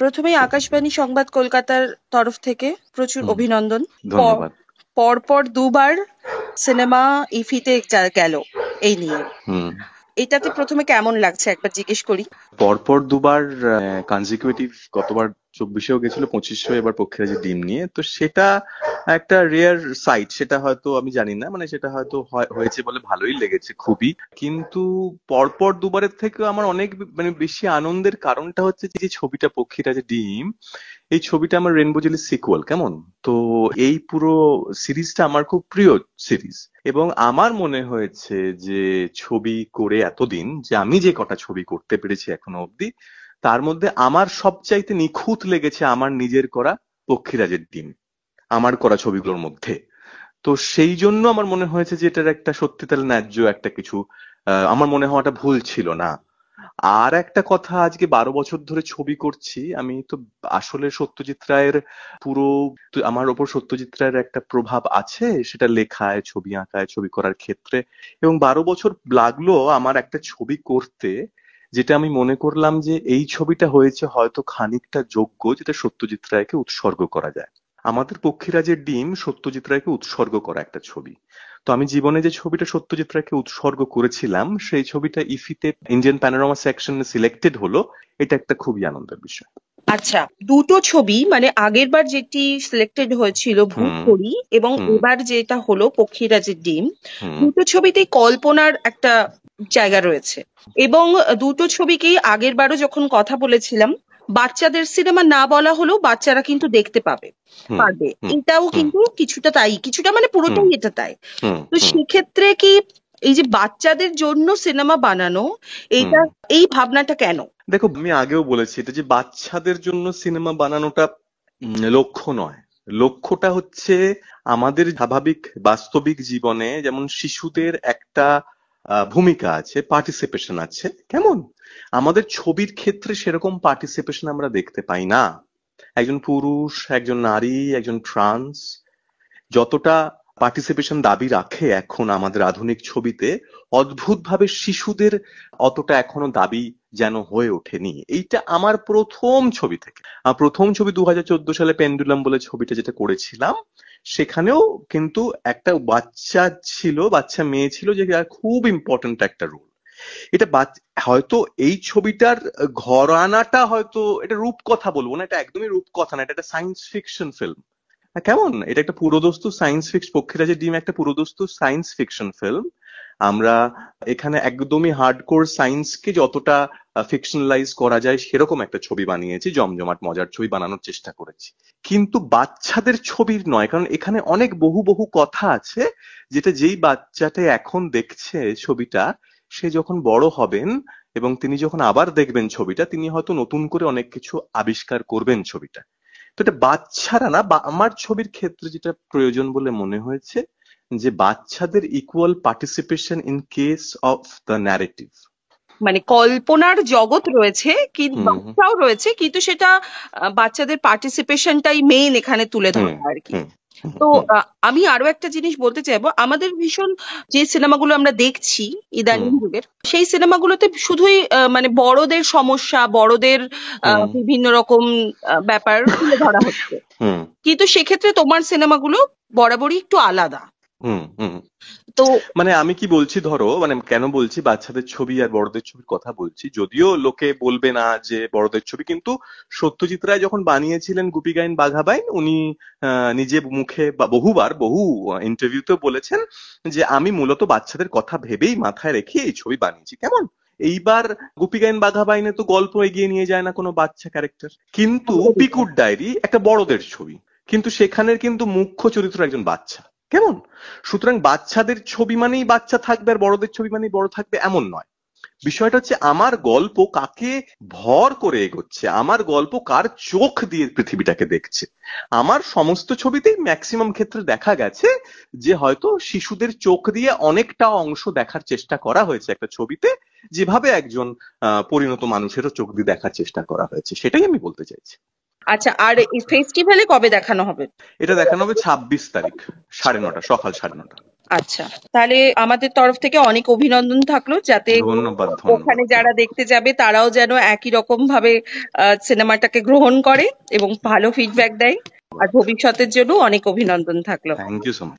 প্রথমেই আকাশবাণী সংবাদ কলকাতার তরফ থেকে প্রচুর অভিনন্দন। ধন্যবাদ। পরপর দুবার সিনেমা ইফিতে গেল এই নিয়ে, এটাতে প্রথমে কেমন লাগছে একবার জিজ্ঞেস করি। পরপর দুবার কনজিকিউটিভ, গতবার 24-এও গেছিল, 25-এও এবার পক্ষীরাজের ডিম নিয়ে। তো সেটা একটা রেয়ার সাইট, সেটা হয়তো আমি জানি না, মানে সেটা হয়তো হয়েছে বলে ভালোই লেগেছে খুবই। কিন্তু পরপর দুবারের থেকে আমার অনেক মানে বেশি আনন্দের কারণটা হচ্ছে যে ছবিটা পক্ষীরাজের ডিম, এই ছবিটা আমার রেনবো জেলির সিকুয়াল, কেমন? তো এই পুরো সিরিজটা আমার খুব প্রিয় সিরিজ, এবং আমার মনে হয়েছে যে ছবি করে এতদিন যে আমি যে কটা ছবি করতে পেরেছি এখনো অব্দি, তার মধ্যে আমার সবচাইতে নিখুঁত লেগেছে আমার নিজের করা পক্ষীরাজের ডিম, আমার করা ছবিগুলোর মধ্যে। তো সেই জন্য আমার মনে হয়েছে যে এটার একটা সত্যি তাহলে ন্যায্য একটা কিছু, আমার মনে হওয়াটা ভুল ছিল না। আর একটা কথা, আজকে 12 বছর ধরে ছবি করছি আমি, তো আসলে সত্যজিৎ রায়ের পুরো, আমার ওপর সত্যজিৎ রায়ের একটা প্রভাব আছে, সেটা লেখায়, ছবি আঁকায়, ছবি করার ক্ষেত্রে। এবং 12 বছর লাগলো আমার একটা ছবি করতে, যেটা আমি মনে করলাম যে এই ছবিটা হয়েছে হয়তো খানিকটা যোগ্য, যেটা সত্যজিৎ রায়কে উৎসর্গ করা যায়। আমাদের পক্ষীরাজের ডিম সত্যজিৎ রায়কে উৎসর্গ করা একটা ছবি। তো আমি জীবনে যে ছবিটা সত্যজিৎ রায়কে উৎসর্গ করেছিলাম, সেই ছবিটা ইফিতে ইন্ডিয়ান প্যানোরামা সেকশনে সিলেক্টেড হলো, এটা একটা খুবই আনন্দের বিষয়। আচ্ছা, দুটো ছবি, মানে আগের বার যেটি সিলেক্টেড হয়েছিল ভূতপরি এবং এবার যেটা হলো পক্ষীরাজের ডিম, দুটো ছবিতেই কল্পনার একটা জায়গা রয়েছে। এবং দুটো ছবিকেই আগের বারও যখন কথা বলেছিলাম, বাচ্চাদের সিনেমা না বলা হলেও বাচ্চারা কিন্তু দেখতে পারবে, এটাও কিন্তু কিছুটা তাই, কিছুটা মানে পুরোটাই এটা তাই। তো সেক্ষেত্রে কি এই যে বাচ্চাদের জন্য সিনেমা বানানো, এইটা, এই ভাবনাটা কেন? দেখো, আমি আগেও বলেছি এটা যে বাচ্চাদের জন্য সিনেমা বানানোটা লক্ষ্য নয়। লক্ষ্যটা হচ্ছে আমাদের স্বাভাবিক বাস্তবিক জীবনে যেমন শিশুদের একটা ভূমিকা আছে, পার্টিসিপেশন আছে, কেমন? আমাদের ছবির ক্ষেত্রে সেরকম পার্টিসিপেশন আমরা দেখতে পাই না। একজন পুরুষ, একজন নারী, একজন ট্রান্স যতটা পার্টিসিপেশন দাবি রাখে এখন আমাদের আধুনিক ছবিতে, অদ্ভুতভাবে শিশুদের অতটা এখনো দাবি যেন হয়ে ওঠেনি। এইটা আমার প্রথম ছবি থেকে, প্রথম ছবি 2014 সালে পেন্ডুলাম বলে ছবিটা যেটা করেছিলাম, সেখানেও কিন্তু একটা বাচ্চা ছিল, বাচ্চা মেয়ে ছিল, যে খুব ইম্পর্ট্যান্ট একটা রোল। এটা হয়তো এই ছবিটার ঘরানাটা হয়তো, এটা রূপকথা বলবো না, এটা একদমই রূপকথা না, এটা একটা সায়েন্স ফিকশন ফিল্ম। কেমন? এটা একটা পুরোদস্তু সায়েন্স ফিকশন, পক্ষীরাজের ডিম একটা পুরোদস্তু সায়েন্স ফিকশন ফিল্ম। আমরা এখানে একদমই হার্ডকোর সায়েন্সকে যতটা ফিকশনালাইজ করা যায় সেরকম একটা ছবি বানিয়েছি, জমজমাট মজার ছবি বানানোর চেষ্টা করেছি। কিন্তু বাচ্চাদের ছবির নয়, কারণ এখানে অনেক বহু বহু কথা আছে, যেটা যেই বাচ্চাটা এখন দেখছে ছবিটা, সে যখন বড় হবেন এবং তিনি যখন আবার দেখবেন ছবিটা, তিনি হয়তো নতুন করে অনেক কিছু আবিষ্কার করবেন ছবিটা। তো এটা বাচ্চারা না, আমার ছবির ক্ষেত্রে যেটা প্রয়োজন বলে মনে হয়েছে, যে বাচ্চাদের equal participation in case of the narrative. মানে কল্পনার জগৎ রয়েছে কিন্তু বাচ্চাও রয়েছে, কিন্তু সেটা বাচ্চাদের পার্টিসিপেশনটাই মেইন এখানে তুলে ধরা আর কি। তো আমি আরো একটা জিনিস বলতে চাইবো, আমাদের ভীষণ যে সিনেমাগুলো আমরা দেখছি ইদানিং যুগের, সেই সিনেমাগুলোতে শুধুই মানে বড়দের সমস্যা, বড়দের বিভিন্ন রকম ব্যাপার তুলে ধরা হচ্ছে, কিন্তু সেক্ষেত্রে তোমার সিনেমাগুলো বরাবরই একটু আলাদা। তো মানে আমি কি বলছি, ধরো মানে কেন বলছি বাচ্চাদের ছবি আর বড়দের ছবির কথা বলছি, যদিও লোকে বলবে না যে বড়দের ছবি, কিন্তু সত্যজিৎ রায় যখন বানিয়েছিলেন গুপি গাইন বাঘা বাইন, উনি নিজে মুখে বা বহু ইন্টারভিউতে বলেছেন যে আমি মূলত বাচ্চাদের কথা ভেবেই মাথায় রেখে এই ছবি বানিয়েছি, কেমন? এইবার গুপি গাইন বাঘা বাইনে তো গল্প এগিয়ে নিয়ে যায় না কোনো বাচ্চা ক্যারেক্টার, কিন্তু পিকুর ডায়েরি একটা বড়দের ছবি, কিন্তু সেখানের কিন্তু মুখ্য চরিত্র একজন বাচ্চা, কেমন? সুতরাং বাচ্চাদের ছবি মানেই বাচ্চা থাকবে আর বড়দের ছবি মানেই বড় থাকবে এমন নয়। বিষয়টা হচ্ছে আমার গল্প কাকে ভর করে এগোচ্ছে, আমার গল্প কার চোখ দিয়ে পৃথিবীটাকে দেখছে। আমার সমস্ত ছবিতেই ম্যাক্সিমাম ক্ষেত্রে দেখা গেছে যে হয়তো শিশুদের চোখ দিয়ে অনেকটা অংশ দেখার চেষ্টা করা হয়েছে একটা ছবিতে, যেভাবে একজন পরিণত মানুষেরও চোখ দিয়ে দেখার চেষ্টা করা হয়েছে, সেটাই আমি বলতে চাইছি। আচ্ছা, আর এই ফেস্টিভ্যালে কবে দেখানো হবে? এটা দেখানো হবে 26 তারিখ, 9:30, সকাল 9:30। আচ্ছা, তাহলে আমাদের তরফ থেকে অনেক অভিনন্দন থাকলো, যাতে ধন্যবাদ ওখানে ধন্যবাদ। যারা দেখতে যাবে তারাও যেন একই রকম ভাবে সিনেমাটাকে গ্রহণ করে এবং ভালো ফিডব্যাক দেয়। আর ভবিষ্যতের জন্য অনেক অভিনন্দন থাকলো। Thank you so much.